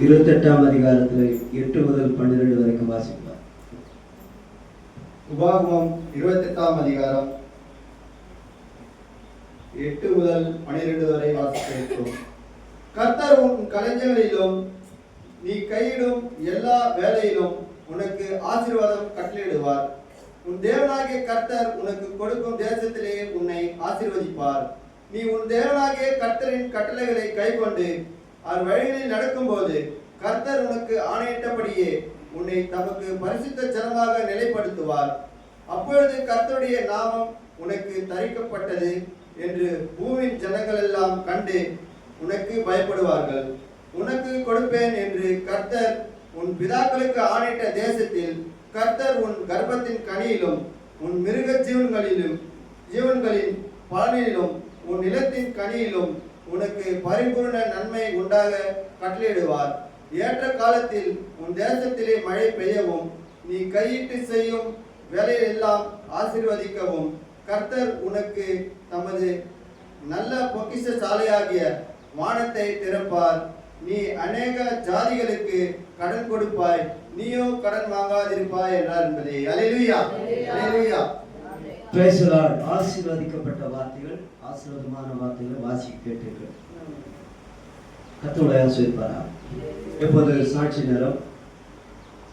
28ஆம் அதிகாரத்தில் 8 முதல் 12 வரைக்கும் வாசிப்பார். உபாகமம் 28ஆம் அதிகாரம் 8 முதல் 12 வரை வாசிக்கிறோம். கர்த்தர் உன் களஞ்சியங்களிலும் நீ கையிடும் எல்லா வேலையிலும் உனக்கு ஆசீர்வாதம் கட்டளையிடுவார். உன் தேவனாகிய கர்த்தர் உனக்கு கொடுக்கும் தேசத்திலே உன்னை ஆசீர்வதிப்பார். நீ உன் தேவனாகிய கர்த்தரின் கட்டளைகளை கைக்கொண்டு அவர் வழிகளில் நடக்கும்போது கர்த்தர் உனக்கு ஆணையிட்டபடியே உன்னை தமக்கு பரிசுத்த ஜனமாக நிலைப்படுத்துவார். அப்பொழுது கர்த்தருடைய நாமம் உனக்கு தரிக்கப்பட்டது என்று பூமியின் ஜனங்கள் எல்லாம் கண்டு உனக்கு பயப்படுவார்கள். உனக்கு கொடுப்பேன் என்று கர்த்தர் உன் பிதாக்களுக்கு ஆணையிட்ட தேசத்தில் கர்த்தர் உன் கர்ப்பத்தின் கனியிலும் உன் மிருக ஜீவன்களின் பலனிலும் உன் நிலத்தின் கனியிலும் உனக்கு பரிபூர்ண நன்மை உண்டாக கட்டளையிடுவார். ஏற்ற காலத்தில் உன் தேசத்திலே மழை பெய்யவும் நீ கையிட்டு செய்யும் வேலையெல்லாம் ஆசீர்வதிக்கவும் கர்த்தர் உனக்கு தமது நல்ல பொக்கிஷ சாலையாகிய வானத்தை திறப்பார். நீ அநேக ஜாதிகளுக்கு கடன் கொடுப்பாய், நீயோ கடன் வாங்காதிருப்பாய் என்றார் என்பதே. Hallelujah, hallelujah. Praise the lord. ஆசீர்வதிக்கப்பட்ட வார்த்தைகள், ஆசீர்வாதமான வார்த்தைகளை வாசிக்க கேட்டீர்கள். கர்த்தர் உங்களை ஆசீர்வதிப்பாரா. இப்போது சாட்சி நேரம்.